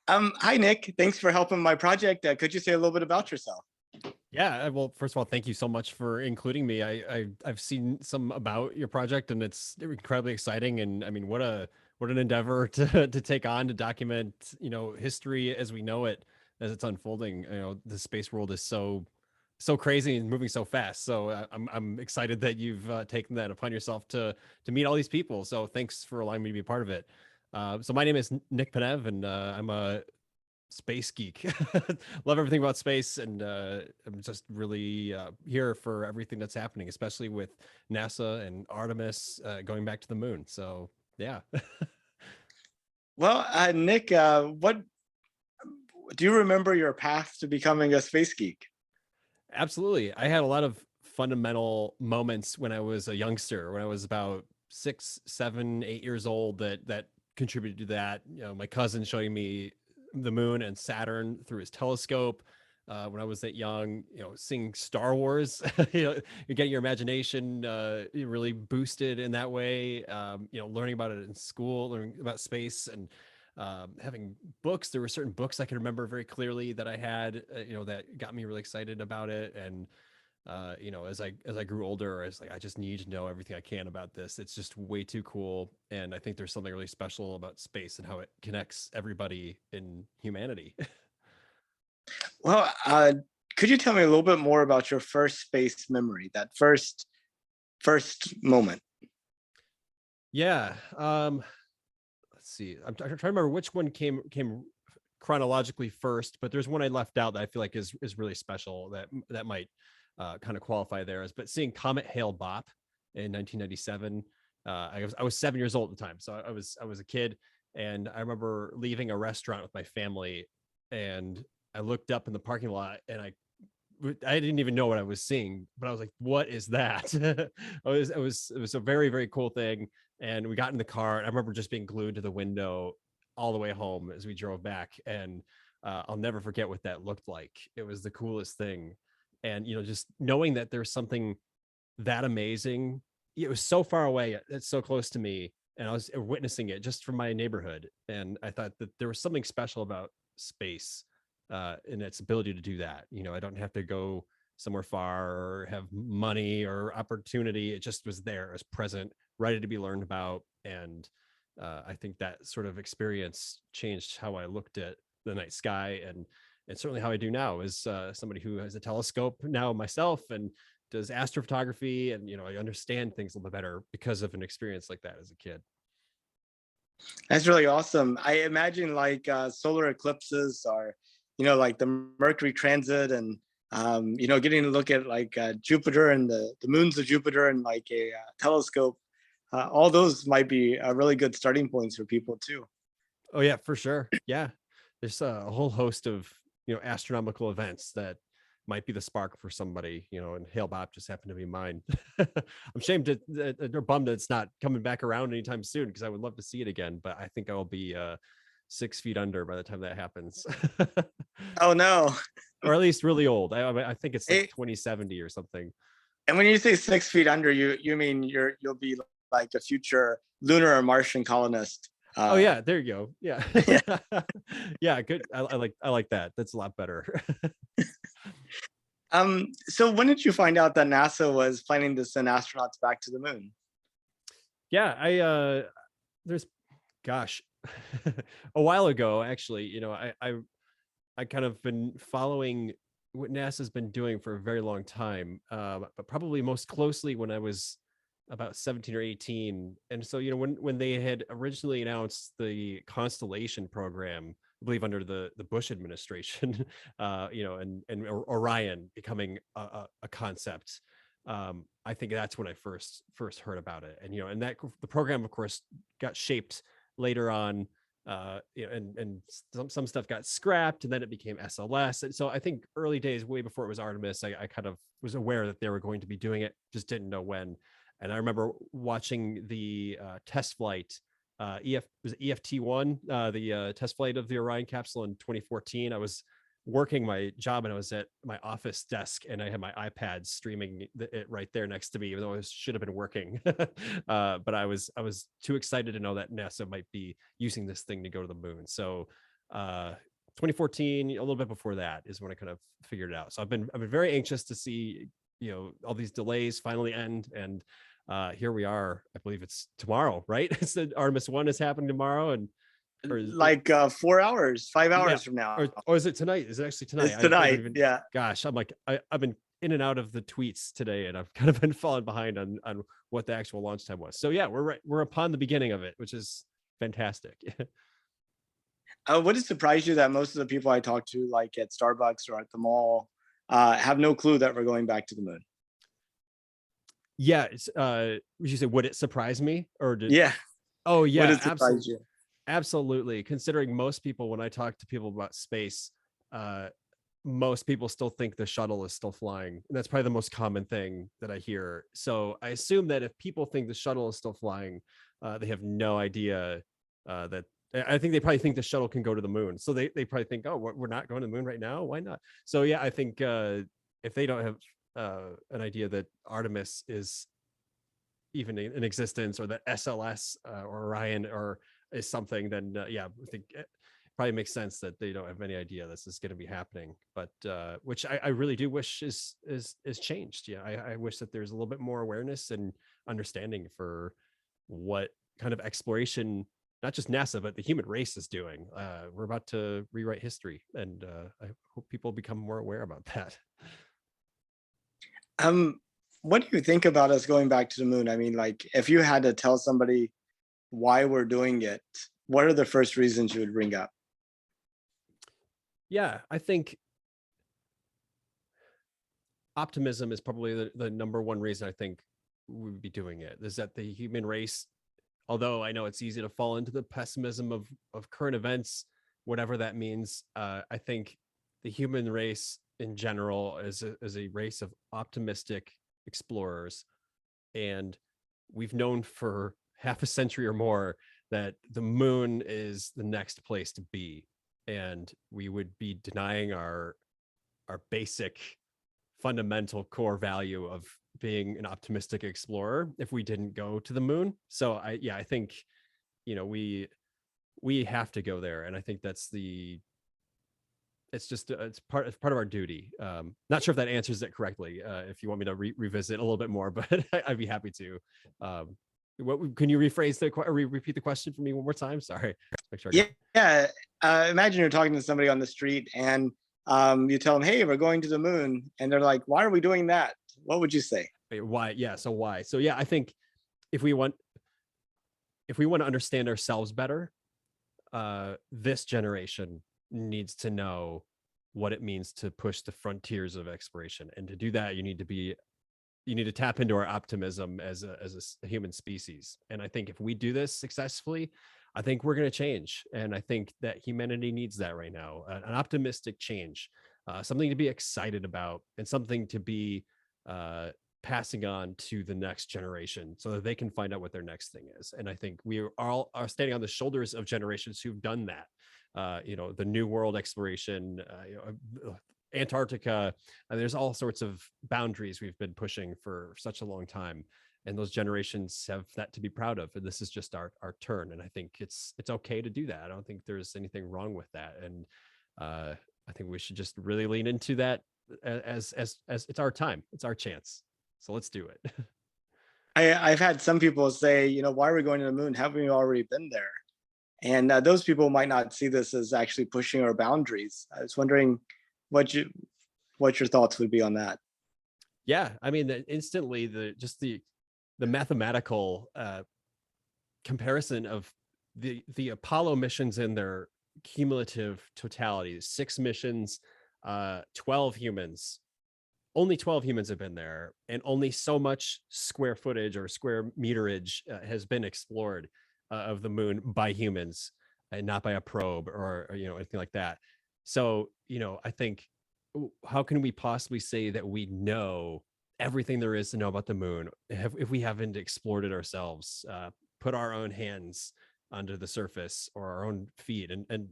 Hi Nick. Thanks for helping my project. Could you say a little bit about yourself? Yeah, well, first of all, thank you so much for including me. I've seen some about your project, and it's incredibly exciting. And I mean, what an endeavor to take on to document, history as we know it as it's unfolding. The space world is so crazy and moving so fast. So I'm excited that you've taken that upon yourself to meet all these people. So thanks for allowing me to be a part of it. So my name is Nick Penev, and I'm a space geek. Love everything about space, and I'm just really here for everything that's happening, especially with NASA and Artemis going back to the moon. So yeah. Well, Nick, what do you remember your path to becoming a space geek? Absolutely. I had a lot of fundamental moments when I was a youngster, when I was about 6, 7, 8 years old that contributed to that. My cousin showing me the moon and Saturn through his telescope. When I was that young, seeing Star Wars, you're getting your imagination really boosted in that way. Learning about it in school, learning about space, and having books. There were certain books I can remember very clearly that I had, that got me really excited about it. And as I grew older, I was like, I just need to know everything I can about this. It's just way too cool, and I think there's something really special about space and how it connects everybody in humanity. Well, could you tell me a little bit more about your first space memory, that first moment? Yeah. Let's see. I'm trying to remember which one came chronologically first, but there's one I left out that I feel like is really special that might kind of qualify there. But seeing Comet Hale Bopp in 1997, I was 7 years old at the time, so I was a kid, and I remember leaving a restaurant with my family, and I looked up in the parking lot, and I didn't even know what I was seeing, but I was like, "What is that?" It was a very very cool thing, and we got in the car, and I remember just being glued to the window all the way home as we drove back, and I'll never forget what that looked like. It was the coolest thing, and just knowing that there's something that amazing. It was so far away, it's so close to me, and I was witnessing it just from my neighborhood, and I thought that there was something special about space and its ability to do that. I don't have to go somewhere far or have money or opportunity. It just was there, it was present, ready to be learned about. And I think that sort of experience changed how I looked at the night sky, and certainly how I do now as somebody who has a telescope now myself and does astrophotography, and I understand things a little bit better because of an experience like that as a kid. That's really awesome. I imagine like solar eclipses or, like the Mercury transit and, getting to look at like Jupiter and the moons of Jupiter and like a telescope. All those might be really good starting points for people too. Oh yeah, for sure. Yeah, there's a whole host of astronomical events that might be the spark for somebody. And Hale Bopp just happened to be mine. I'm ashamed or bummed that it's not coming back around anytime soon, because I would love to see it again. But I think I will be 6 feet under by the time that happens, Oh no. or at least really old. I think it's like Hey, 2070 or something. and when you say 6 feet under, you mean you'll be like a future lunar or Martian colonist. Oh yeah, there you go. Yeah, Yeah. yeah, good. I like that. That's a lot better. So when did you find out that NASA was planning to send astronauts back to the moon? Yeah, there's gosh, a while ago actually. I kind of been following what NASA's been doing for a very long time, but probably most closely when I was about 17 or 18. And so, when they had originally announced the Constellation program, I believe under the Bush administration, and Orion becoming a concept. I think that's when I first heard about it. And that the program, of course, got shaped later on, and some stuff got scrapped, and then it became SLS. And so I think early days, way before it was Artemis, I kind of was aware that they were going to be doing it, just didn't know when. And I remember watching the test flight. Was it EFT1, the test flight of the Orion capsule in 2014. I was working my job, and I was at my office desk, and I had my iPad streaming it right there next to me, even though I should have been working. But I was too excited to know that NASA might be using this thing to go to the moon. So 2014, a little bit before that is when I kind of figured it out. So I've been very anxious to see, all these delays finally end. And here we are. I believe it's tomorrow, right? It's the Artemis 1 is happening tomorrow, and or Like 4 hours, five yeah, hours from now. or is it tonight? Is it actually tonight? It's I haven't tonight. even. Yeah. Gosh, I'm like I've been in and out of the tweets today, and I've kind of been falling behind on what the actual launch time was. So yeah, we're upon the beginning of it, which is fantastic. Would it surprise you that most of the people I talk to, like at Starbucks or at the mall, have no clue that we're going back to the moon? Yeah, it's would you say, would it surprise me, or did? Yeah. Oh Would yeah, it surprise absolutely. you? Absolutely. Considering most people, when I talk to people about space, uh, most people still think the shuttle is still flying. And that's probably the most common thing that I hear. So I assume that if people think the shuttle is still flying, they have no idea that. I think they probably think the shuttle can go to the moon. So they probably think, oh, we're not going to the moon right now. Why not? So yeah, I think if they don't have an idea that Artemis is even in existence, or that SLS or Orion or is something, then yeah, I think it probably makes sense that they don't have any idea this is going to be happening. But which I really do wish is changed. Yeah, I wish that there's a little bit more awareness and understanding for what kind of exploration not just NASA but the human race is doing. We're about to rewrite history, and I hope people become more aware about that. Um, what do you think about us going back to the moon? I mean, like, if you had to tell somebody why we're doing it, what are the first reasons you would bring up? Yeah, I think optimism is probably the number one reason I think we would be doing it, is that the human race, although I know it's easy to fall into the pessimism of current events, whatever that means, I think the human race in general is a race of optimistic explorers. And we've known for half a century or more that the moon is the next place to be. And we would be denying our basic fundamental core value of being an optimistic explorer if we didn't go to the moon. So I think, we have to go there. And I think that's it's just it's part of our duty. Not sure if that answers it correctly. If you want me to revisit a little bit more, but I'd be happy to. What can you rephrase or repeat the question for me one more time? Sorry. Make sure I Yeah. got. Yeah. Imagine you're talking to somebody on the street and you tell them, hey, we're going to the moon. And they're like, why are we doing that? What would you say? Wait, why? Yeah. So why? So yeah, I think if we want to understand ourselves better, this generation needs to know what it means to push the frontiers of exploration. And to do that, you need to tap into our optimism as a human species. And I think if we do this successfully, I think we're going to change. And I think that humanity needs that right now, an optimistic change, something to be excited about, and something to be passing on to the next generation so that they can find out what their next thing is. And I think we are standing on the shoulders of generations who've done that. The New World exploration, Antarctica. There's all sorts of boundaries we've been pushing for such a long time, and those generations have that to be proud of. And this is just our turn. And I think it's okay to do that. I don't think there's anything wrong with that. And I think we should just really lean into that as it's our time, it's our chance. So let's do it. I've had some people say, why are we going to the moon? Haven't we already been there? And those people might not see this as actually pushing our boundaries. I was wondering what your thoughts would be on that. Yeah, I mean, instantly the mathematical comparison of the Apollo missions in their cumulative totality, 6 missions, 12 humans. Only 12 humans have been there, and only so much square footage or square meterage has been explored of the moon by humans, and not by a probe or anything like that. So I think, how can we possibly say that we know everything there is to know about the moon if we haven't explored it ourselves, put our own hands under the surface or our own feet, and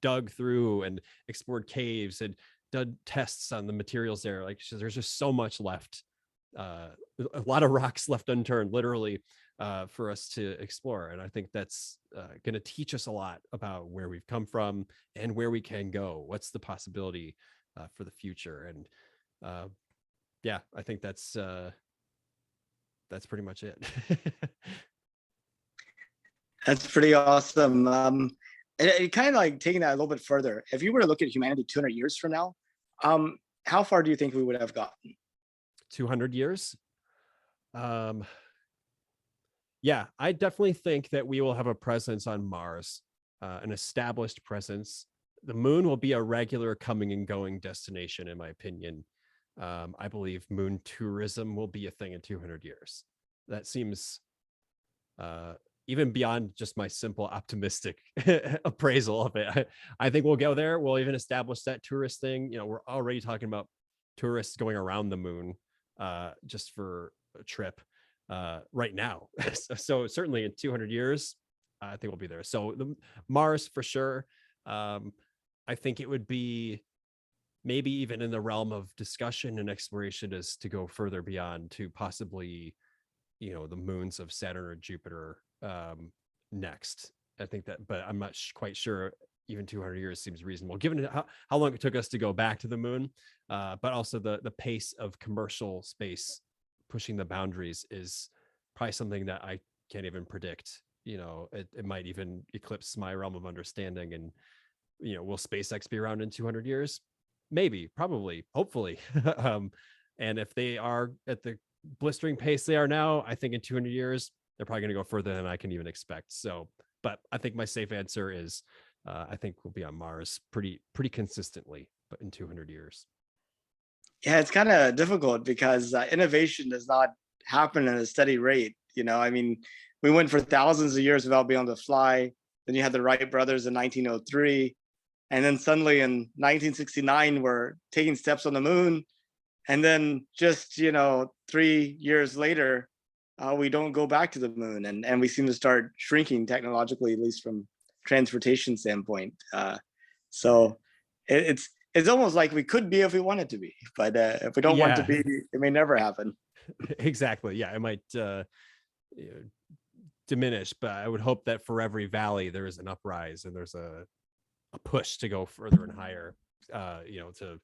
dug through and explored caves and done tests on the materials there? Like, there's just so much left, a lot of rocks left unturned, literally. for us to explore. And I think that's going to teach us a lot about where we've come from and where we can go. What's the possibility for the future? And yeah, I think that's pretty much it. That's pretty awesome. And kind of like taking that a little bit further, if you were to look at humanity 200 years from now, um, how far do you think we would have gotten? 200 years. Yeah, I definitely think that we will have a presence on Mars, an established presence. The moon will be a regular coming and going destination, in my opinion. I believe moon tourism will be a thing in 200 years. That seems even beyond just my simple optimistic appraisal of it. I think we'll go there. We'll even establish that tourist thing. You know, we're already talking about tourists going around the moon just for a trip right now. So certainly in 200 years, I think we'll be there. So the Mars for sure. I think it would be maybe even in the realm of discussion and exploration is to go further beyond to possibly, you know, the moons of Saturn or Jupiter next. I think that, but I'm not quite sure. Even 200 years seems reasonable, given how long it took us to go back to the moon, but also the pace of commercial space pushing the boundaries is probably something that I can't even predict. You know, it might even eclipse my realm of understanding. And, you know, will SpaceX be around in 200 years? Maybe, probably, hopefully. And if they are at the blistering pace they are now, I think in 200 years, they're probably going to go further than I can even expect. So, but I think my safe answer is I think we'll be on Mars pretty consistently, but in 200 years. Yeah, it's kind of difficult because innovation does not happen at a steady rate. You know, I mean, we went for thousands of years without being able to fly. Then you had the Wright brothers in 1903. And then suddenly in 1969, we're taking steps on the moon. And then just, you know, 3 years later, we don't go back to the moon. And we seem to start shrinking technologically, at least from transportation standpoint. So it's almost like we could be if we wanted to be, but if we don't want to Yeah, be, it may never happen. exactly. Yeah, it might you know, diminish, but I would hope that for every valley there is an uprise and there's a push to go further and higher, you know, to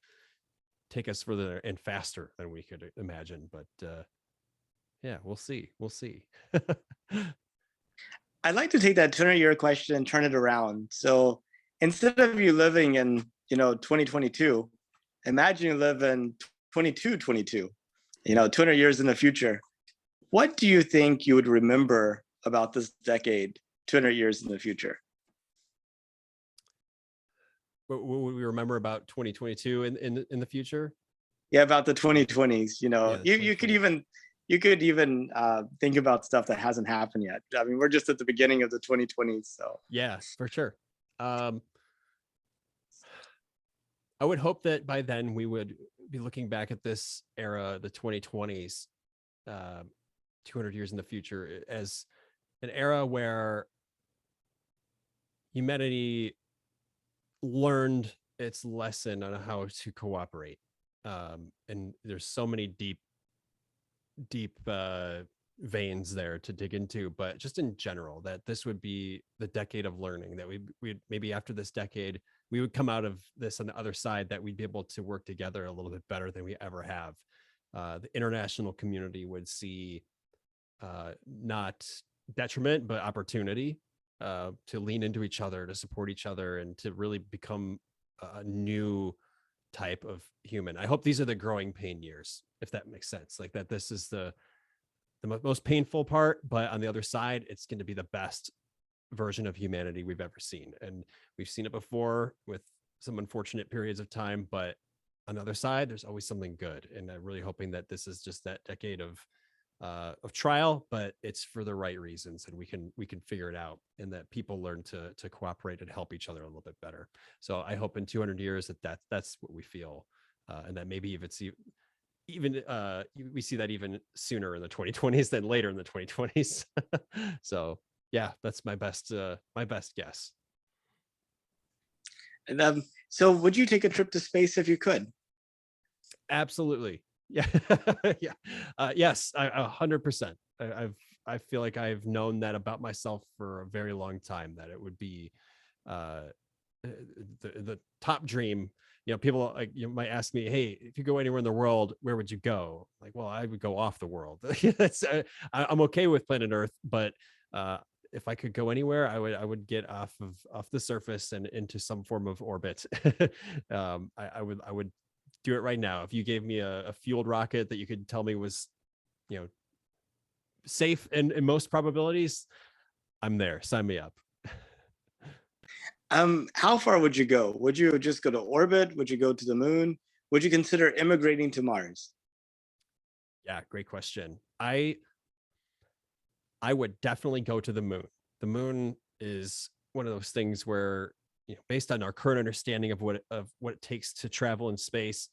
take us further and faster than we could imagine. But yeah, we'll see. We'll see. I'd like to take that 200-year question and turn it around. So instead of you living in, you know, 2022, imagine you live in 2222, you know, 200 years in the future. What do you think you would remember about this decade 200 years in the future? What would we remember about 2022 in the future? Yeah, about the 2020s. You know, Yeah, the you could even think about stuff that hasn't happened yet. I mean, we're just at the beginning of the 2020s, so yeah, for sure. I would hope that by then we would be looking back at this era, the 2020s, 200 years in the future, as an era where humanity learned its lesson on how to cooperate. And there's so many deep veins there to dig into, but just in general, that this would be the decade of learning, that we maybe after this decade we would come out of this on the other side, that we'd be able to work together a little bit better than we ever have. The international community would see not detriment but opportunity, to lean into each other, to support each other, and to really become a new type of human. I hope these are the growing pain years, if that makes sense. Like that, this is the most painful part, but on the other side, it's going to be the best version of humanity we've ever seen. And we've seen it before with some unfortunate periods of time, but on the other side, there's always something good. And I'm really hoping that this is just that decade of trial, but it's for the right reasons, and we can figure it out, and that people learn to cooperate and help each other a little bit better. So I hope in 200 years that's what we feel, and that maybe if it's even we see that even sooner in the 2020s than later in the 2020s. So yeah, that's my best guess. And so would you take a trip to space if you could? Absolutely. Yeah. Yeah. Yes, 100%. I've I feel like I've known that about myself for a very long time, that it would be uh, the top dream. People like might ask me, "Hey, if you go anywhere in the world, where would you go?" Like, well, I would go off the world. I'm okay with planet Earth, but uh, if I could go anywhere, I would get off the surface and into some form of orbit. I would do it right now. If you gave me a fueled rocket that you could tell me was, you know, safe in most probabilities, I'm there. Sign me up. How far would you go? Would you just go to orbit? Would you go to the moon? Would you consider immigrating to Mars? Yeah, great question. I would definitely go to the moon. The moon is one of those things where, based on our current understanding of what it takes to travel in space,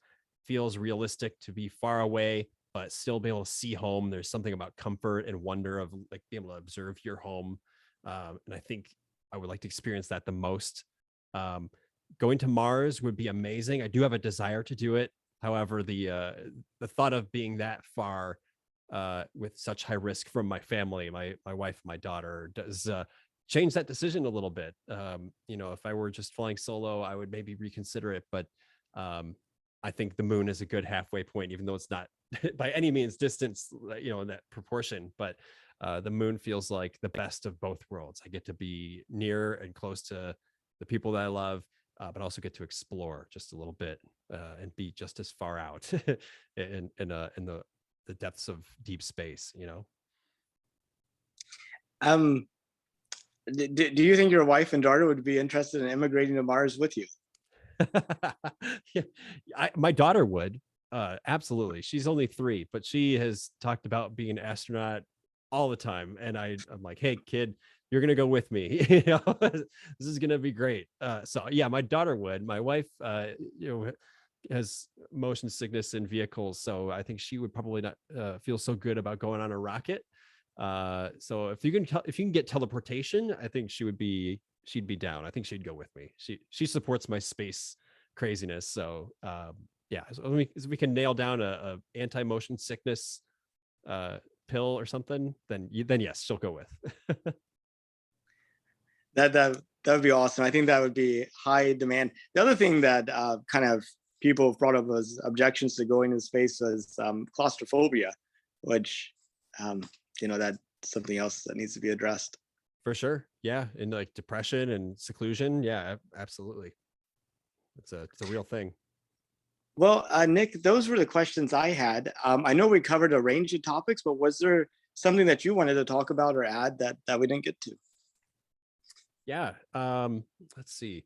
feels realistic to be far away, but still be able to see home. There's something about comfort and wonder of like being able to observe your home. And I think I would like to experience that the most. Um, Going to Mars would be amazing. I do have a desire to do it. However, the thought of being that far with such high risk from my family, my wife, my daughter, does change that decision a little bit. If I were just flying solo, I would maybe reconsider it, but I think the moon is a good halfway point, even though it's not by any means distance, in that proportion. But the moon feels like the best of both worlds. I get to be near and close to the people that I love, but also get to explore just a little bit and be just as far out in the depths of deep space. Um, do you think your wife and daughter would be interested in immigrating to Mars with you? Yeah, my daughter would. Absolutely. She's only 3, but she has talked about being an astronaut all the time. And I'm like, hey, kid, you're gonna go with me. This is gonna be great. So yeah, my daughter would. My wife, has motion sickness in vehicles, so I think she would probably not feel so good about going on a rocket. So if you can get teleportation, I think she'd be down. I think she'd go with me. She supports my space craziness. So yeah, as we can nail down a anti motion sickness pill or something, then yes, she'll go with. That would be awesome. I think that would be high demand. The other thing that kind of people have brought up as objections to going into space was claustrophobia, which that's something else that needs to be addressed. For sure. Yeah, and like depression and seclusion. Yeah, absolutely. It's a real thing. Well, Nick, those were the questions I had. I know we covered a range of topics, but was there something that you wanted to talk about or add that we didn't get to? Yeah. Let's see.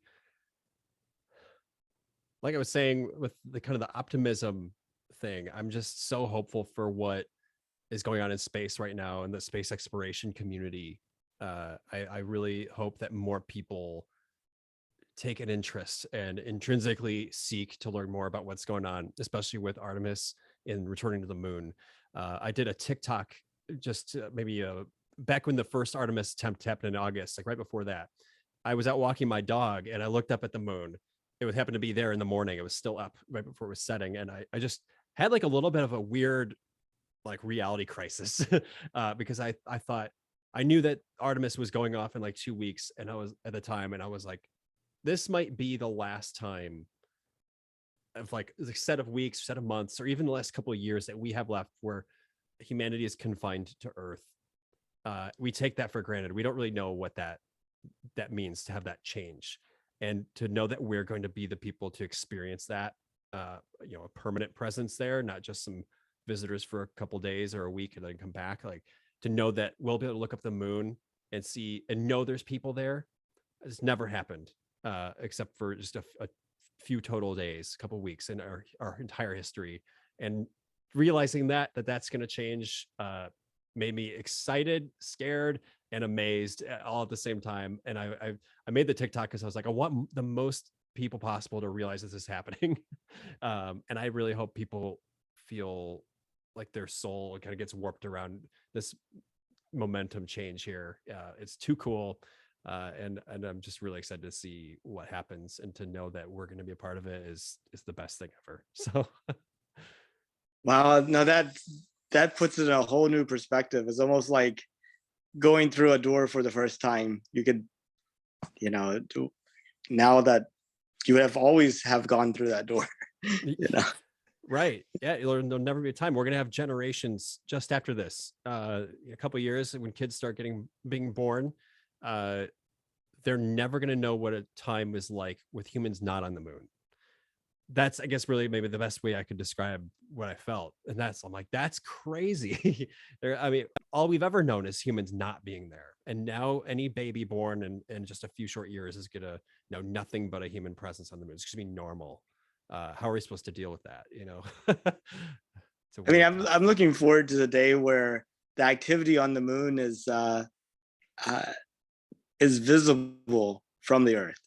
Like I was saying with the kind of the optimism thing, I'm just so hopeful for what is going on in space right now in the space exploration community. I really hope that more people take an interest and intrinsically seek to learn more about what's going on, especially with Artemis in returning to the moon. I did a TikTok just maybe back when the first Artemis attempt happened in August, like right before that. I was out walking my dog and I looked up at the moon. It would happen to be there in the morning. It was still up right before it was setting. And I just had like a little bit of a weird like reality crisis because I thought I knew that Artemis was going off in like 2 weeks, and I was at the time, and I was like, this might be the last time of like a set of weeks, set of months, or even the last couple of years that we have left where humanity is confined to Earth. We take that for granted. We don't really know what that means to have that change, and to know that we're going to be the people to experience that. A permanent presence there, not just some visitors for a couple days or a week and then come back. Like to know that we'll be able to look up the moon and see and know there's people there. It's never happened except for just a few total days, a couple weeks in our entire history. And realizing that's going to change made me excited, scared, and amazed all at the same time. And I made the TikTok because I was like, I want the most people possible to realize this is happening. And I really hope people feel like their soul kind of gets warped around this momentum change here. It's too cool. And I'm just really excited to see what happens, and to know that we're going to be a part of it is the best thing ever. So Wow, no, that puts it in a whole new perspective. It's almost like going through a door for the first time. You could, now that you have always have gone through that door, you know. Right. Yeah. There'll never be a time. We're going to have generations just after this. A couple of years when kids start being born, they're never going to know what a time was like with humans not on the moon. That's, I guess, really maybe the best way I could describe what I felt. And I'm like, that's crazy. I mean, all we've ever known is humans not being there. And now any baby born in just a few short years is going to know nothing but a human presence on the moon. It's going to be normal. How are we supposed to deal with that? I mean, I'm looking forward to the day where the activity on the moon is visible from the Earth.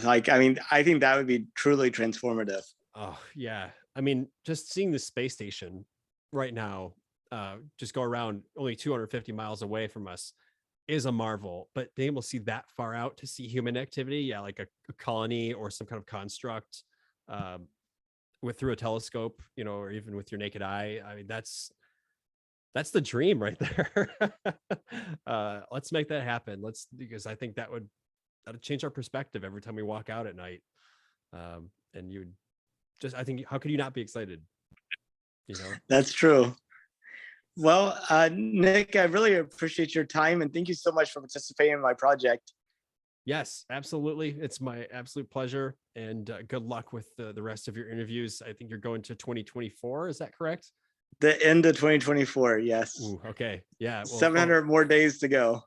Like, I mean, I think that would be truly transformative. Oh yeah. I mean, just seeing the space station right now, just go around only 250 miles away from us is a marvel, but being able to see that far out to see human activity, yeah, like a colony or some kind of construct, through a telescope, or even with your naked eye. I mean, that's the dream right there. Let's make that happen. Because I think that'll change our perspective every time we walk out at night. And I think, how could you not be excited? That's true. Well, Nick, I really appreciate your time, and thank you so much for participating in my project. Yes, absolutely. It's my absolute pleasure, and good luck with the rest of your interviews. I think you're going to 2024. Is that correct? The end of 2024, yes. Ooh, okay. Yeah. Well, 700 more days to go.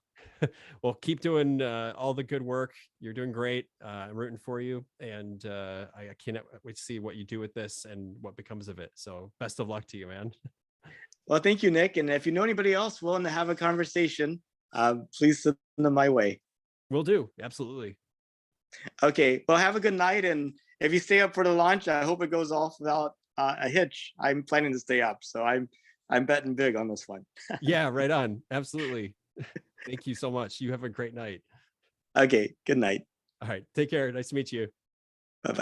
Well, keep doing all the good work. You're doing great. I'm rooting for you, and I cannot wait to see what you do with this and what becomes of it. So best of luck to you, man. Well, thank you, Nick. And if you know anybody else willing to have a conversation, please send them my way. Will do. Absolutely. Okay. Well, have a good night. And if you stay up for the launch, I hope it goes off without a hitch. I'm planning to stay up, so I'm betting big on this one. Yeah, right on. Absolutely. Thank you so much. You have a great night. Okay. Good night. All right. Take care. Nice to meet you. Bye-bye.